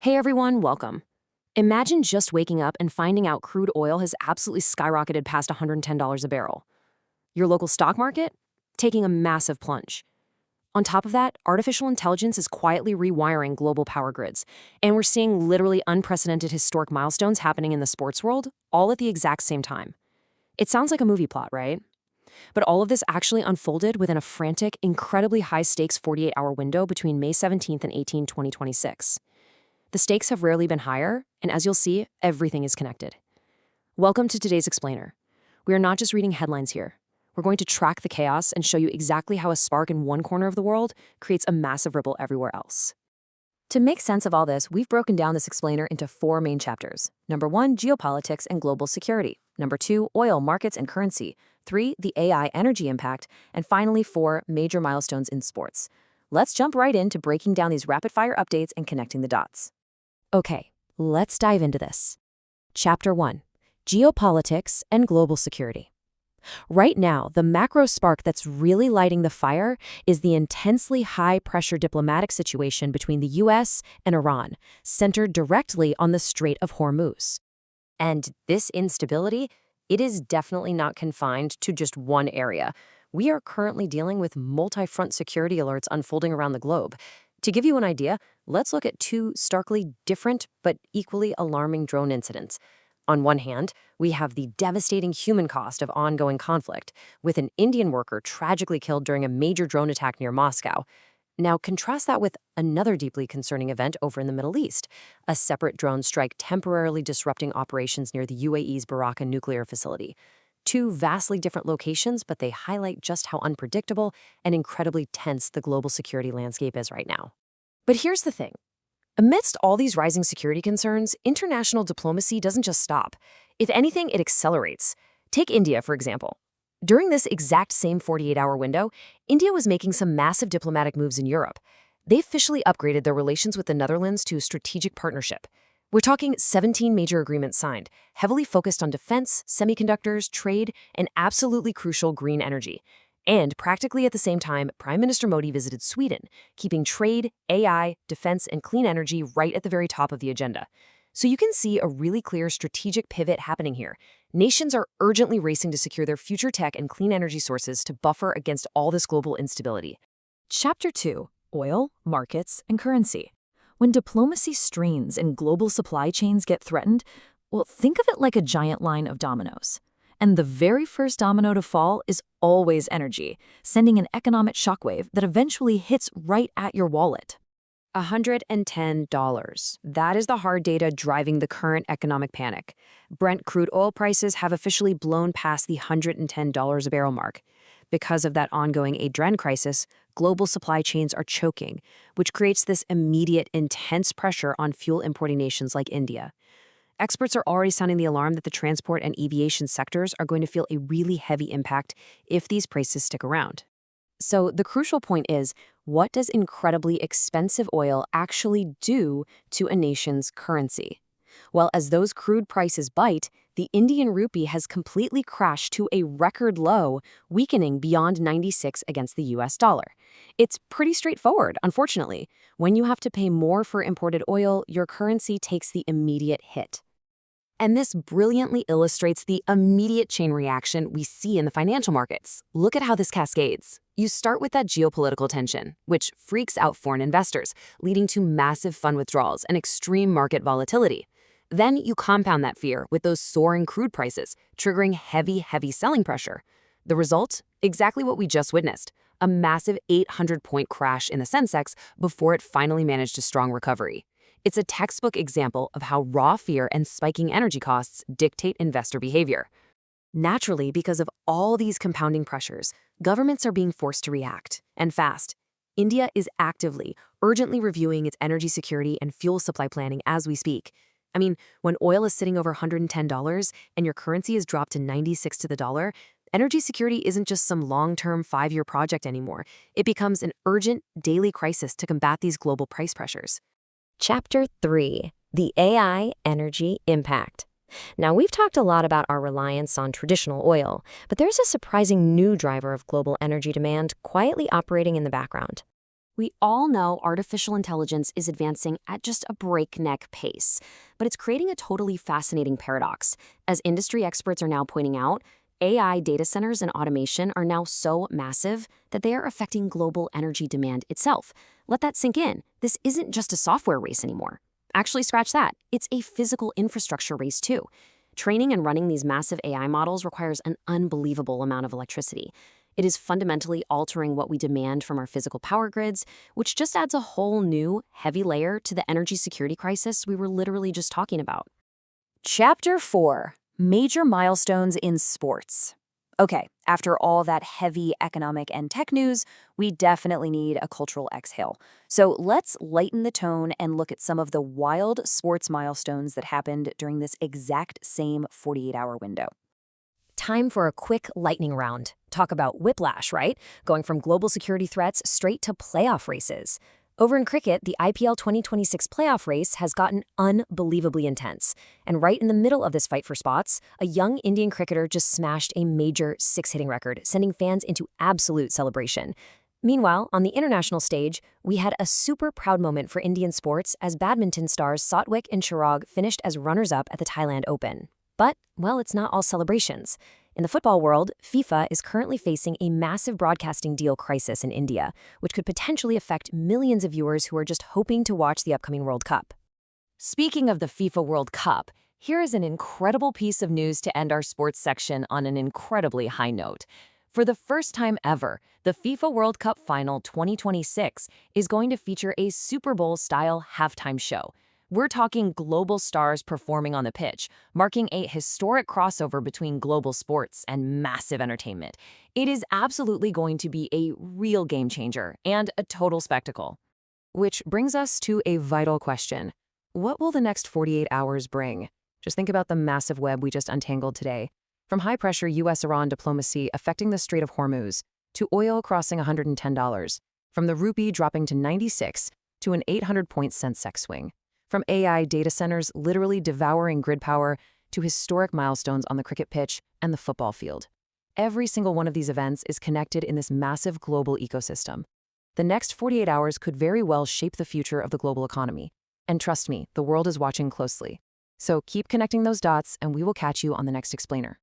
Hey everyone, welcome. Imagine just waking up and finding out crude oil has absolutely skyrocketed past $110 a barrel. Your local stock market? Taking a massive plunge. On top of that, artificial intelligence is quietly rewiring global power grids, and we're seeing literally unprecedented historic milestones happening in the sports world, all at the exact same time. It sounds like a movie plot, right? But all of this actually unfolded within a frantic, incredibly high-stakes 48-hour window between May 17th and 18, 2026. The stakes have rarely been higher, and as you'll see, everything is connected. Welcome to today's Explainer. We are not just reading headlines here. We're going to track the chaos and show you exactly how a spark in one corner of the world creates a massive ripple everywhere else. To make sense of all this, we've broken down this Explainer into 4 main chapters. Number 1, geopolitics and global security. Number 2, oil, markets, and currency. 3, the AI energy impact. And finally, 4, major milestones in sports. Let's jump right into breaking down these rapid-fire updates and connecting the dots. Okay, let's dive into this. Chapter 1, Geopolitics and Global Security. Right now, the macro spark that's really lighting the fire is the intensely high-pressure diplomatic situation between the US and Iran, centered directly on the Strait of Hormuz. And this instability, it is definitely not confined to just one area. We are currently dealing with multi-front security alerts unfolding around the globe. To give you an idea, let's look at 2 starkly different but equally alarming drone incidents. On one hand, we have the devastating human cost of ongoing conflict, with an Indian worker tragically killed during a major drone attack near Moscow. Now, contrast that with another deeply concerning event over in the Middle East, a separate drone strike temporarily disrupting operations near the UAE's Baraka nuclear facility. 2 vastly different locations, but they highlight just how unpredictable and incredibly tense the global security landscape is right now. But here's the thing. Amidst all these rising security concerns, international diplomacy doesn't just stop. If anything, it accelerates. Take India, for example. During this exact same 48-hour window, India was making some massive diplomatic moves in Europe. They officially upgraded their relations with the Netherlands to a strategic partnership. We're talking 17 major agreements signed, heavily focused on defense, semiconductors, trade, and absolutely crucial green energy. And practically at the same time, Prime Minister Modi visited Sweden, keeping trade, AI, defense, and clean energy right at the very top of the agenda. So you can see a really clear strategic pivot happening here. Nations are urgently racing to secure their future tech and clean energy sources to buffer against all this global instability. Chapter 2, Oil, Markets, and Currency. When diplomacy strains and global supply chains get threatened, well, think of it like a giant line of dominoes. And the very first domino to fall is always energy, sending an economic shockwave that eventually hits right at your wallet. $110. That is the hard data driving the current economic panic. Brent crude oil prices have officially blown past the $110 a barrel mark. Because of that ongoing adren crisis, global supply chains are choking, which creates this immediate, intense pressure on fuel importing nations like India. Experts are already sounding the alarm that the transport and aviation sectors are going to feel a really heavy impact if these prices stick around. So the crucial point is, what does incredibly expensive oil actually do to a nation's currency? Well, as those crude prices bite, the Indian rupee has completely crashed to a record low, weakening beyond 96 against the US dollar. It's pretty straightforward, unfortunately. When you have to pay more for imported oil, your currency takes the immediate hit. And this brilliantly illustrates the immediate chain reaction we see in the financial markets. Look at how this cascades. You start with that geopolitical tension, which freaks out foreign investors, leading to massive fund withdrawals and extreme market volatility. Then you compound that fear with those soaring crude prices, triggering heavy selling pressure. The result? Exactly what we just witnessed, a massive 800-point crash in the Sensex before it finally managed a strong recovery. It's a textbook example of how raw fear and spiking energy costs dictate investor behavior. Naturally, because of all these compounding pressures, governments are being forced to react, and fast. India is actively, urgently reviewing its energy security and fuel supply planning as we speak. I mean, when oil is sitting over $110 and your currency is dropped to 96 to the dollar, energy security isn't just some long-term 5-year project anymore. It becomes an urgent, daily crisis to combat these global price pressures. Chapter 3, the AI energy impact. Now, we've talked a lot about our reliance on traditional oil, but there's a surprising new driver of global energy demand quietly operating in the background. We all know artificial intelligence is advancing at just a breakneck pace, but it's creating a totally fascinating paradox. As industry experts are now pointing out, AI data centers and automation are now so massive that they are affecting global energy demand itself. Let that sink in. This isn't just a software race anymore. Actually, scratch that. It's a physical infrastructure race, too. Training and running these massive AI models requires an unbelievable amount of electricity. It is fundamentally altering what we demand from our physical power grids, which just adds a whole new, heavy layer to the energy security crisis we were literally just talking about. Chapter 4: Major Milestones in Sports. Okay, after all that heavy economic and tech news, we definitely need a cultural exhale. So let's lighten the tone and look at some of the wild sports milestones that happened during this exact same 48-hour window. Time for a quick lightning round. Talk about whiplash, right? Going from global security threats straight to playoff races. Over in cricket, the IPL 2026 playoff race has gotten unbelievably intense. And right in the middle of this fight for spots, a young Indian cricketer just smashed a major six-hitting record, sending fans into absolute celebration. Meanwhile, on the international stage, we had a super proud moment for Indian sports as badminton stars Satwik and Chirag finished as runners-up at the Thailand Open. But, well, it's not all celebrations. In the football world, FIFA is currently facing a massive broadcasting deal crisis in India, which could potentially affect millions of viewers who are just hoping to watch the upcoming World Cup. Speaking of the FIFA World Cup, here is an incredible piece of news to end our sports section on an incredibly high note. For the first time ever, the FIFA World Cup Final 2026 is going to feature a Super Bowl-style halftime show. We're talking global stars performing on the pitch, marking a historic crossover between global sports and massive entertainment. It is absolutely going to be a real game changer and a total spectacle. Which brings us to a vital question. What will the next 48 hours bring? Just think about the massive web we just untangled today. From high-pressure U.S.-Iran diplomacy affecting the Strait of Hormuz, to oil crossing $110, from the rupee dropping to 96 to an 800-point Sensex swing. From AI data centers literally devouring grid power to historic milestones on the cricket pitch and the football field. Every single one of these events is connected in this massive global ecosystem. The next 48 hours could very well shape the future of the global economy. And trust me, the world is watching closely. So keep connecting those dots and we will catch you on the next explainer.